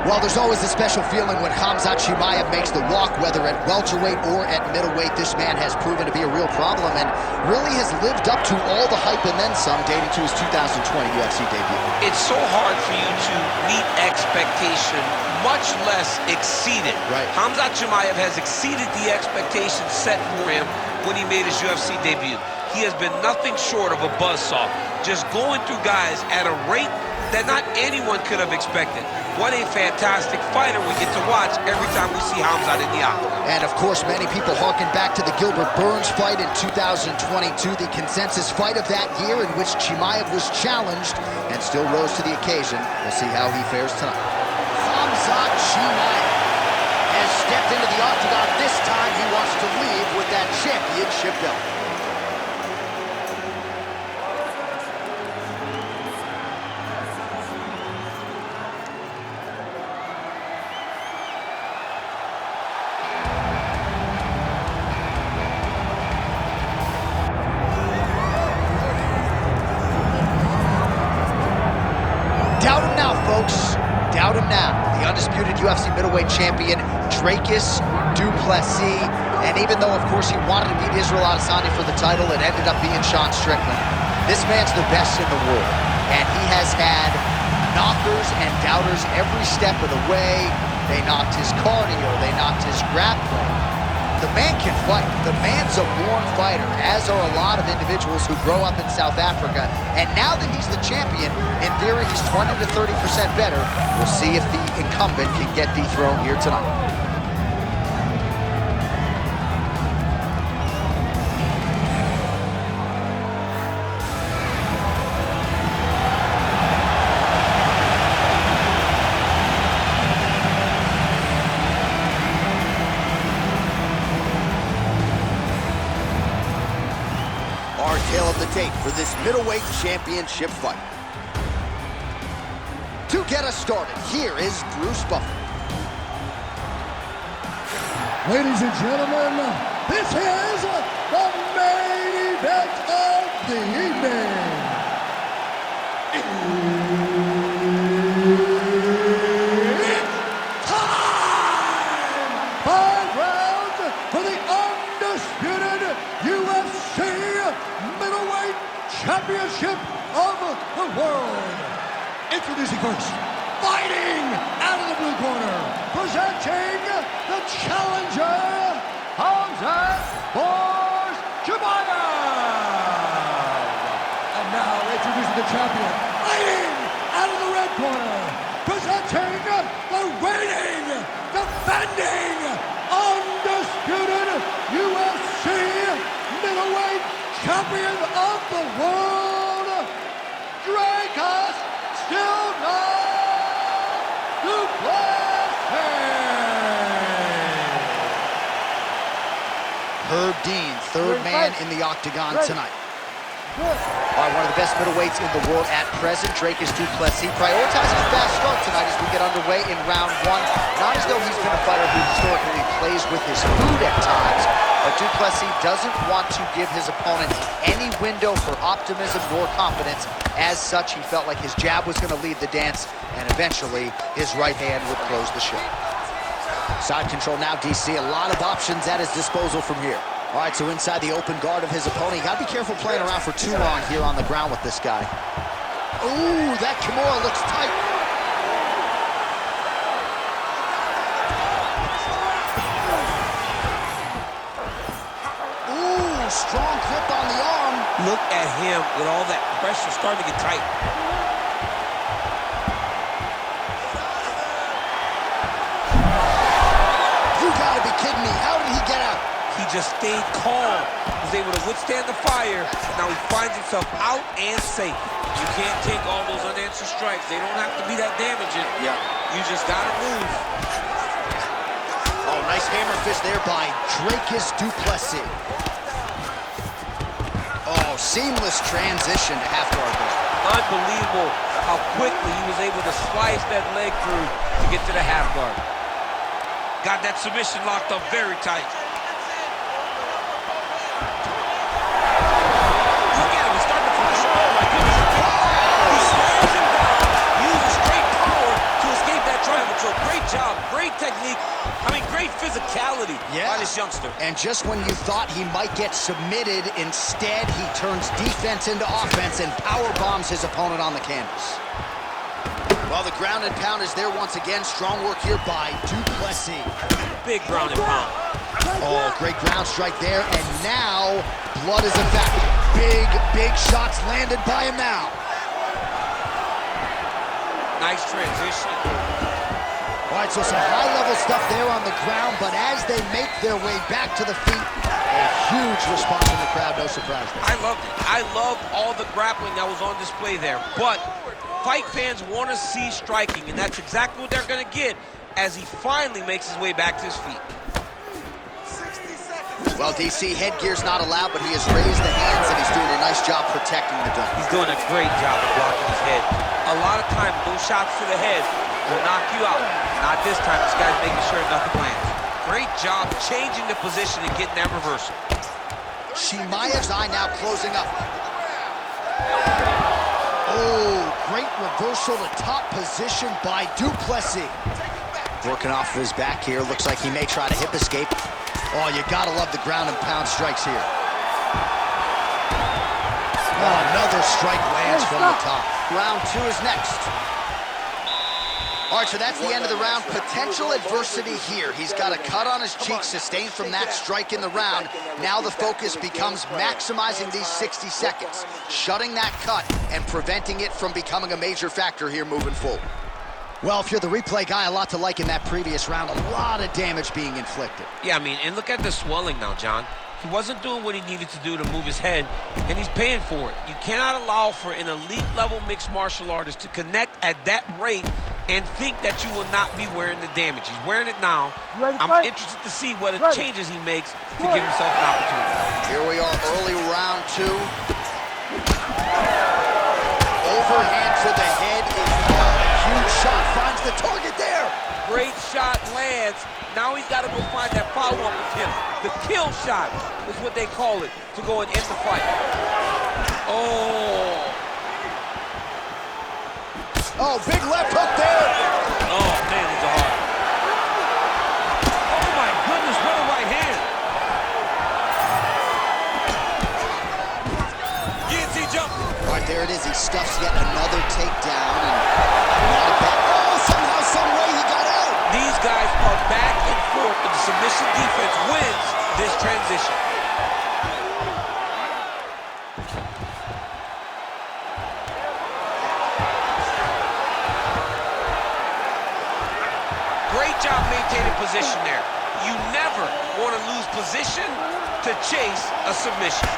Well, there's always a special feeling when Khamzat Chimaev makes the walk, whether at welterweight or at middleweight. This man has proven to be a real problem and really has lived up to all the hype and then some, dating to his 2020 UFC debut. It's so hard for you to meet expectation, much less exceed it. Right. Khamzat Chimaev has exceeded the expectations set for him when he made his UFC debut. He has been nothing short of a buzzsaw, just going through guys at a rate that not anyone could have expected. What a fantastic fighter we get to watch every time we see Khamzat in the octagon. And of course, many people harken back to the Gilbert Burns fight in 2022, the consensus fight of that year in which Chimaev was challenged and still rose to the occasion. We'll see how he fares tonight. Khamzat Chimaev has stepped into the octagon. This time he wants to leave with that championship belt. Doubt him now, folks. Doubt him now. The undisputed UFC middleweight champion, Dricus Du Plessis. And even though, of course, he wanted to beat Israel Adesanya for the title, it ended up being Sean Strickland. This man's the best in the world. And he has had knockers and doubters every step of the way. They knocked his cardio. They knocked his grappling. The man can fight. The man's a born fighter, as are a lot of individuals who grow up in South Africa. And now that he's the champion, in theory, he's 20 to 30% better. We'll see if the incumbent can get dethroned here tonight. Our tale of the tape for this middleweight championship fight. To get us started, here is Bruce Buffer. Ladies and gentlemen, this is the main event of the evening. It's time! 5 rounds for the undisputed UFC middleweight championship of the world. Introducing first, fighting out of the blue corner, presenting the challenger, Khamzat Chimaev. And now introducing the champion, fighting out of the red corner, presenting the reigning, defending, undisputed UFC middleweight champion of the world, Dricus Du Plessis. Herb Dean, third man in the octagon tonight. All right, one of the best middleweights in the world at present, Dricus Du Plessis, prioritizing a fast start tonight as we get underway in round 1. Not as though he's been a fighter who historically plays with his food at times, but Du Plessis doesn't want to give his opponent any window for optimism nor confidence. As such, he felt like his jab was going to lead the dance, and eventually his right hand would close the show. Side control now, DC. A lot of options at his disposal from here. All right, so inside the open guard of his opponent. You got to be careful playing around for too long here on the ground with this guy. Ooh, that Kimura looks tight. Ooh, strong grip on the arm. Look at him with all that pressure starting to get tight. You gotta be kidding me. How did he get out? He just stayed calm, was able to withstand the fire. Now he finds himself out and safe. You can't take all those unanswered strikes. They don't have to be that damaging. Yeah. You just gotta move. Oh, nice hammer fist there by Dricus Du Plessis. Oh, seamless transition to half guard there. Unbelievable how quickly he was able to slice that leg through to get to the half guard. Got that submission locked up very tight. Look at him, he's starting to finish. Oh my goodness. He slams him down, uses straight power to escape that triangle choke. Great physicality by this youngster. And just when you thought he might get submitted, instead he turns defense into offense and power bombs his opponent on the canvas. Well, the ground and pound is there once again. Strong work here by Du Plessis. Big ground and pound. Oh, great ground strike there, and now blood is a factor. Big shots landed by him now. Nice transition. All right, so some high-level stuff there on the ground, but as they make their way back to the feet, a huge response from the crowd, no surprise there. I loved it. I loved all the grappling that was on display there, but fight fans want to see striking, and that's exactly what they're going to get as he finally makes his way back to his feet. Well, DC, headgear's not allowed, but he has raised the hands, and he's doing a nice job protecting the dome. He's doing a great job of blocking his head. A lot of times, those shots to the head will knock you out. Not this time. This guy's making sure nothing lands. Great job changing the position and getting that reversal. Chimaev's eye now closing up. Oh, great reversal to top position by Du Plessis. Working off of his back here. Looks like he may try to hip escape. Oh, you gotta love the ground and pound strikes here. Oh, another strike lands from the top. Round 2 is next. All right, so that's the end of the round. Potential adversity here. He's got a cut on his cheek sustained from that strike in the round. Now the focus becomes maximizing these 60 seconds, shutting that cut and preventing it from becoming a major factor here moving forward. Well, if you're the replay guy, a lot to like in that previous round. A lot of damage being inflicted. Yeah, I mean, and look at the swelling now, John. He wasn't doing what he needed to do to move his head, and he's paying for it. You cannot allow for an elite-level mixed martial artist to connect at that rate and think that you will not be wearing the damage. He's wearing it now. I'm interested to see what changes he makes to give himself an opportunity. Here we are, early round 2. Overhand to the head is a huge shot, finds the target there. Great shot lands. Now he's got to go find that follow-up attempt. The kill shot is what they call it to go and end the fight. Oh, big left hook there. Oh, man, it's a hard. Oh, my goodness, what a right hand. Guillotine jump. All right, there it is. He stuffs yet another takedown. And somehow, some way he got out. These guys are back and forth, but the submission defense wins this transition. Great job maintaining position there. You never want to lose position to chase a submission.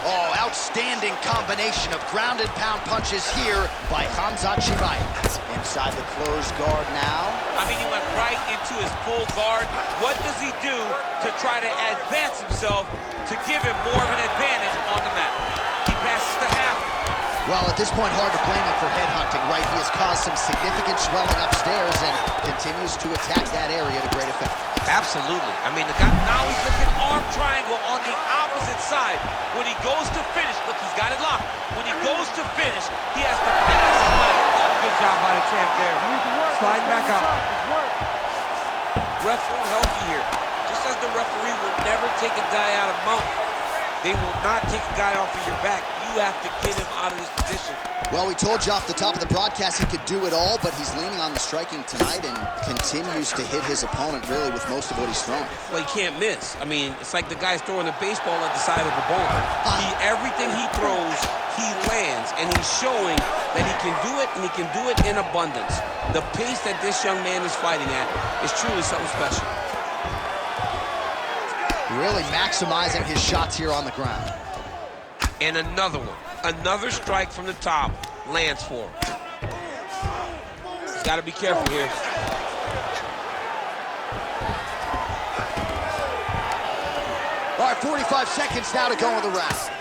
Oh, outstanding combination of ground and pound punches here by Khamzat Chimaev. Inside the closed guard now. I mean, he went right into his full guard. What does he do to try to advance himself to give him more of an advantage on the mat? He passes the half. Well, at this point, hard to blame him for headhunting, right? He has caused some significant swelling upstairs and continues to attack that area to great effect. Absolutely. I mean, the guy, now he's looking arm triangle on the opposite side. When he goes to finish, look, he's got it locked. When he goes to finish, he has to pass his leg. Good job by the champ there. Sliding back out. Ref won't help you here. Just as the referee will never take a guy out of mount, they will not take a guy off of your back. You have to get him out of this position. Well, we told you off the top of the broadcast he could do it all, but he's leaning on the striking tonight and continues to hit his opponent really with most of what he's throwing. Well, he can't miss. I mean, it's like the guy's throwing a baseball at the side of the ball. Everything he throws, he lands, and he's showing that he can do it, and he can do it in abundance. The pace that this young man is fighting at is truly something special. Really maximizing his shots here on the ground. And another one. Another strike from the top lands for him. He's got to be careful here. All right, 45 seconds now to go in the round.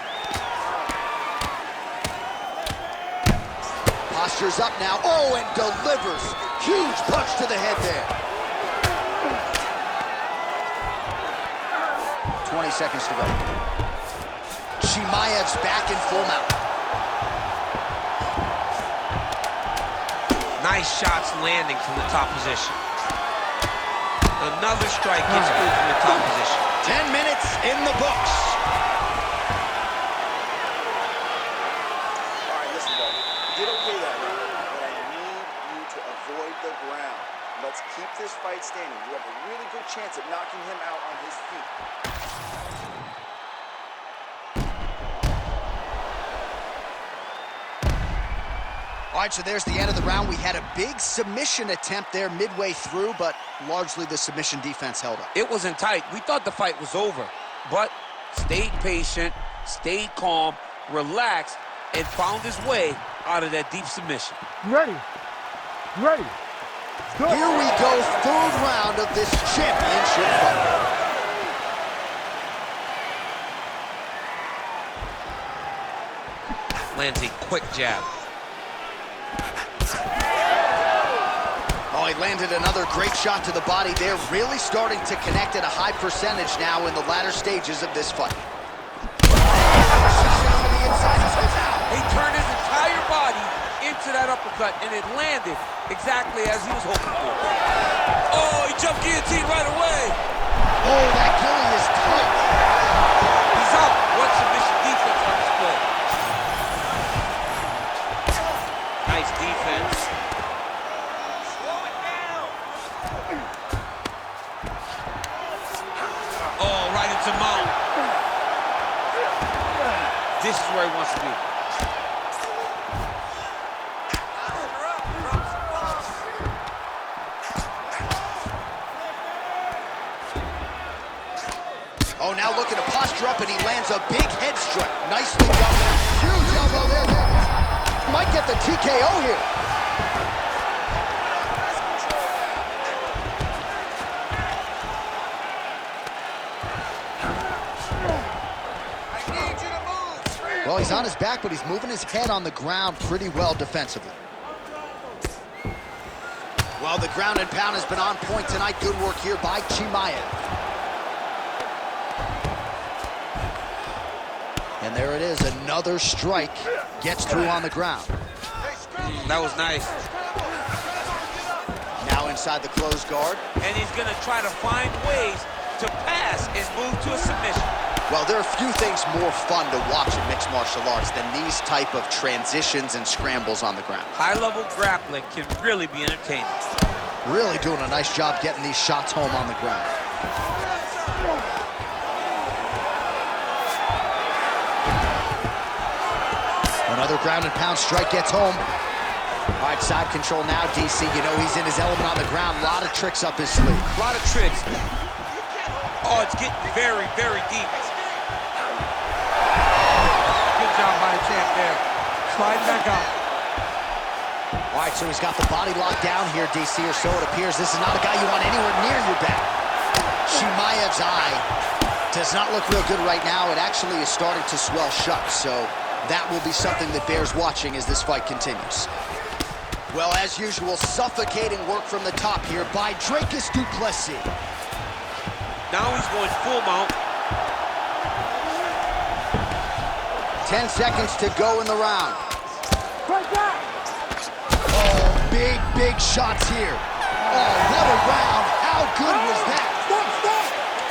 Posture's up now. Oh, and delivers. Huge punch to the head there. 20 seconds to go. Chimaev's back in full mount. Nice shots landing from the top position. Another strike gets through from the top position. 10 minutes in the books. All right, listen, buddy. You did okay that round, but I need you to avoid the ground. Let's keep this fight standing. You have a really good chance at knocking him out on his feet. All right, so there's the end of the round. We had a big submission attempt there midway through, but largely the submission defense held up. It wasn't tight. We thought the fight was over, but stayed patient, stayed calm, relaxed, and found his way out of that deep submission. Ready? Ready? Go. Here we go, third round of this championship fight. Lands a quick jab. Oh, he landed another great shot to the body there, really starting to connect at a high percentage now in the latter stages of this fight. He turned his entire body into that uppercut, and it landed exactly as he was hoping for. Oh, he jumped guillotine right away. Oh, that gilly is tight. He's out. What submission defense on display. Nice defense. Oh, right into mount. This is where he wants to be. Oh, now looking to posture up, and he lands a big head strike. Nicely done there. Huge elbow there. Might get the TKO here. Well, he's on his back, but he's moving his head on the ground pretty well defensively. Well, the ground and pound has been on point tonight. Good work here by Chimaev. And there it is, another strike gets through on the ground. That was nice. Now inside the closed guard. And he's gonna try to find ways to pass and move to a submission. Well, there are few things more fun to watch in mixed martial arts than these type of transitions and scrambles on the ground. High-level grappling can really be entertaining. Really doing a nice job getting these shots home on the ground. Another ground and pound strike gets home. All right, side control now, DC. You know he's in his element on the ground. A lot of tricks up his sleeve. A lot of tricks. Oh, it's getting very, very deep. Good job by the champ there. Sliding back out. All right, so he's got the body locked down here, DC, or so it appears. This is not a guy you want anywhere near your back. Chimaev's eye does not look real good right now. It actually is starting to swell shut, so that will be something that bears watching as this fight continues. Well, as usual, suffocating work from the top here by Dricus Du Plessis. Now he's going full mount. 10 seconds to go in the round. Right back. Oh, big shots here. Oh, what a round. How good was that?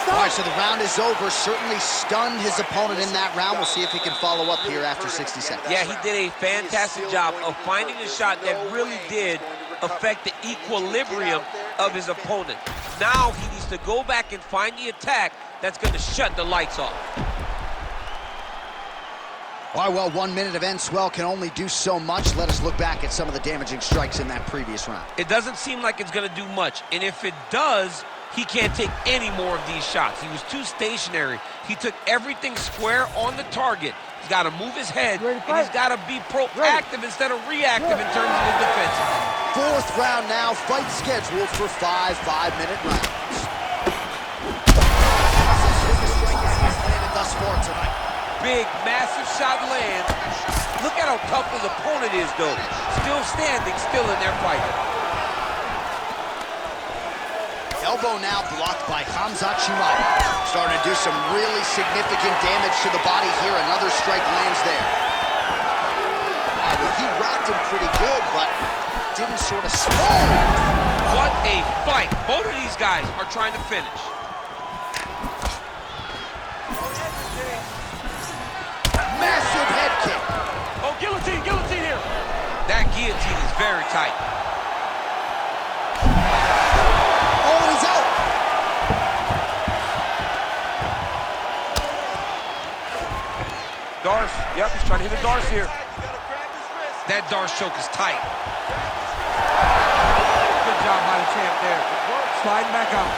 Stop. All right, so the round is over. Certainly stunned his opponent in that round. We'll see if he can follow up here after 60 seconds. Yeah, he did a fantastic job of finding a shot that really did affect the equilibrium of his opponent. Now he needs to go back and find the attack that's going to shut the lights off. All right, well, 1 minute of end swell can only do so much. Let us look back at some of the damaging strikes in that previous round. It doesn't seem like it's going to do much, and if it does, he can't take any more of these shots. He was too stationary. He took everything square on the target. He's got to move his head, and he's got to be proactive instead of reactive in terms of his defense. Fourth round now, fight scheduled for 5 5-minute rounds. Thus far tonight. Big, massive shot lands. Look at how tough his opponent is, though. Still standing, still in there fighting. Elbow now blocked by Khamzat Chimaev. Starting to do some really significant damage to the body here. Another strike lands there. Well, he rocked him pretty good, but didn't sort of... What a fight. Both of these guys are trying to finish. Massive head kick. Oh, guillotine here. That guillotine is very tight. Oh, he's out. Darce, yep, he's trying to hit a Darce here. That Darce choke is tight. Good job by the champ there. Sliding back out.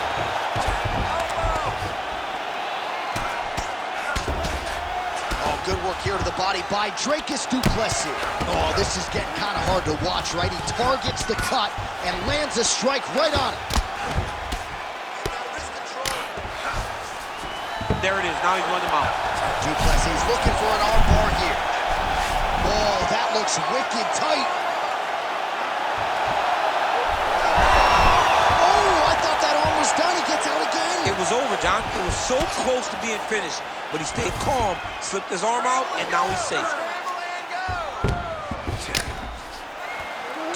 Oh, good work here to the body by Dricus Du Plessis. Oh, this is getting kind of hard to watch, right? He targets the cut and lands a strike right on it. There it is, now he's running them out. Du Plessis looking for an arm bar here. Oh, that looks wicked tight. Oh, I thought that arm was done. He gets out again. It was over, John. It was so close to being finished, but he stayed calm, slipped his arm out, and now he's safe.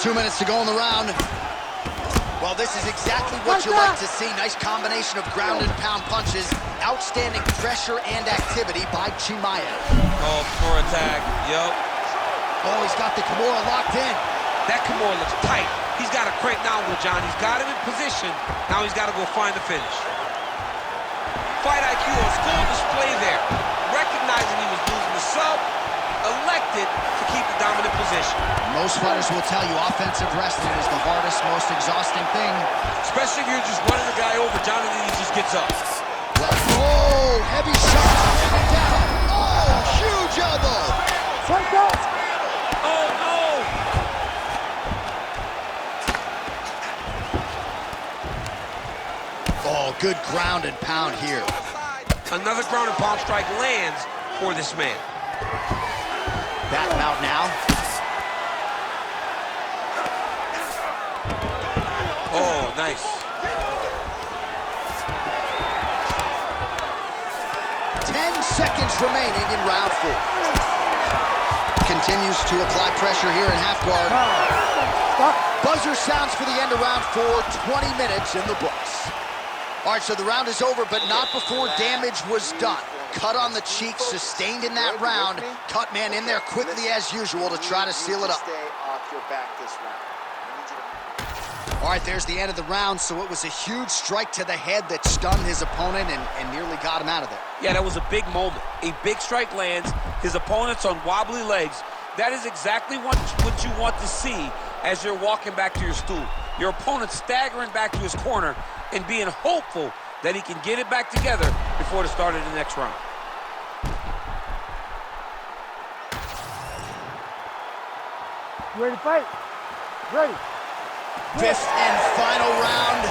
2 minutes to go in the round. Well, this is exactly what you like to see. Nice combination of ground and pound punches. Outstanding pressure and activity by Chimaev. Oh, Kimura tag, yup. Oh, he's got the Kimura locked in. That Kimura looks tight. He's got to crank down with John. He's got him in position. Now he's got to go find the finish. Fight IQ on full display there. Recognizing he was losing the sub, elected to keep the dominant position. Most fighters will tell you offensive wrestling is the hardest, most exhausting thing. Especially if you're just running the guy over, John, and then he just gets up. Oh, heavy shot, down. Oh, huge elbow. Oh, no. Oh, good ground and pound here. Another ground and pound strike lands for this man. Back him out now. Oh, nice. 10 seconds remaining in round 4. Continues to apply pressure here in half guard. Buzzer sounds for the end of round 4, 20 minutes in the books. All right, so the round is over, but not before damage was done. Cut on the cheek, sustained in that round. Cut man in there quickly as usual to try to seal it up. All right, there's the end of the round, so it was a huge strike to the head that stunned his opponent and nearly got him out of there. Yeah, that was a big moment. A big strike lands, his opponent's on wobbly legs. That is exactly what you want to see as you're walking back to your stool. Your opponent staggering back to his corner and being hopeful that he can get it back together before the start of the next round. Ready to fight? Ready. Fifth and final round.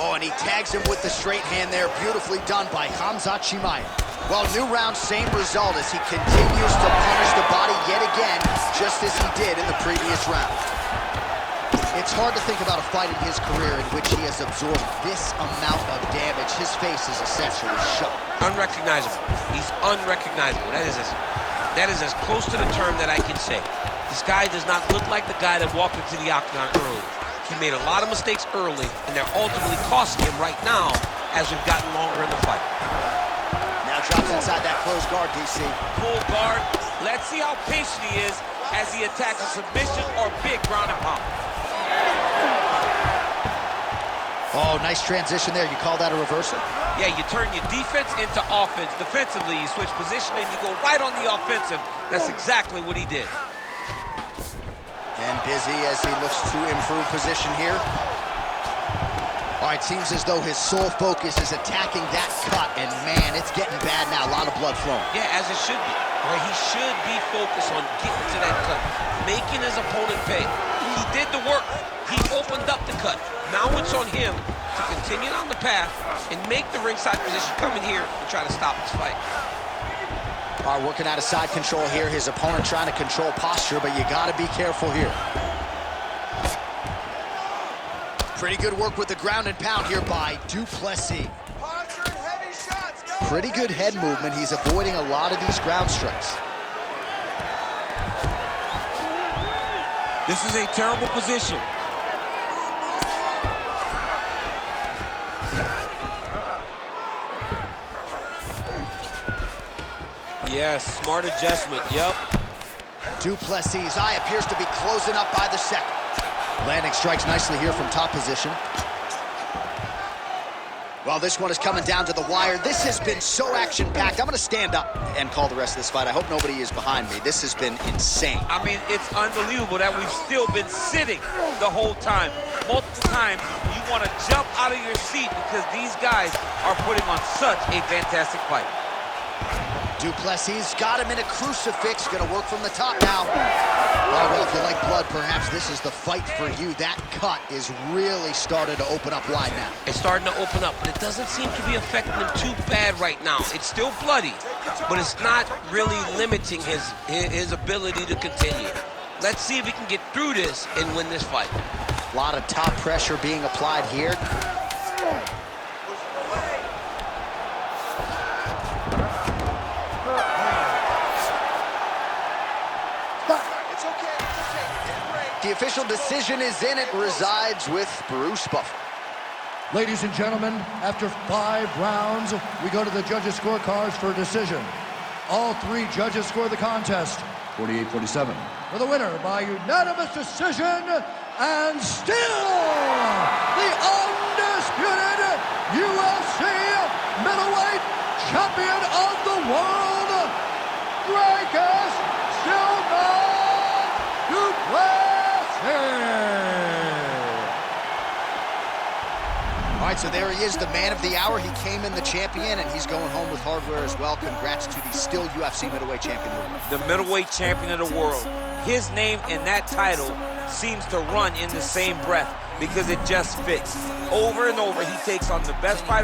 Oh, and he tags him with the straight hand there. Beautifully done by Khamzat Chimaev. Well, new round, same result as he continues to punish the body yet again, just as he did in the previous round. It's hard to think about a fight in his career in which he has absorbed this amount of damage. His face is essentially shut. Unrecognizable. He's unrecognizable. That is as close to the term that I can say. This guy does not look like the guy that walked into the octagon early. He made a lot of mistakes early, and they're ultimately costing him right now as we've gotten longer in the fight. Now drops inside that closed guard, DC. Full guard. Let's see how patient he is as he attacks a submission or big ground and pound. Oh, nice transition there. You call that a reversal? Yeah, you turn your defense into offense. Defensively, you switch position and you go right on the offensive. That's exactly what he did. And busy as he looks to improve position here. All right, seems as though his sole focus is attacking that cut, and man, it's getting bad now. A lot of blood flowing. Yeah, as it should be. Right? He should be focused on getting to that cut, making his opponent pay. He did the work. He opened up the cut. Now it's on him to continue on the path and make the ringside position, come in here and try to stop this fight. All right, working out of side control here. His opponent trying to control posture, but you got to be careful here. Pretty good work with the ground and pound here by Du Plessis. Posture and heavy shot. Pretty good head movement. He's avoiding a lot of these ground strikes. This is a terrible position. Yes, smart adjustment, yep. Du Plessis' eye appears to be closing up by the second. Landing strikes nicely here from top position. Well, this one is coming down to the wire. This has been so action-packed. I'm going to stand up and call the rest of this fight. I hope nobody is behind me. This has been insane. I mean, it's unbelievable that we've still been sitting the whole time. Multiple times, you want to jump out of your seat because these guys are putting on such a fantastic fight. Du Plessis got him in a crucifix. Gonna work from the top now. Oh, well, if you like blood, perhaps this is the fight for you. That cut is really started to open up wide now. It's starting to open up, but it doesn't seem to be affecting him too bad right now. It's still bloody, but it's not really limiting his ability to continue. Let's see if he can get through this and win this fight. A lot of top pressure being applied here. The official decision is in. It resides with Bruce Buffer. Ladies and gentlemen, after 5 rounds, we go to the judges' scorecards for a decision. All 3 judges score the contest 48-47. For the winner by unanimous decision, and still the undisputed UFC middleweight champion of the world, Dricus Du Plessis. All right, so there he is, the man of the hour. He came in the champion, and he's going home with hardware as well. Congrats to the still UFC middleweight champion of the world. The middleweight champion of the world. His name and that title seems to run in the same breath because it just fits. Over and over, he takes on the best fighter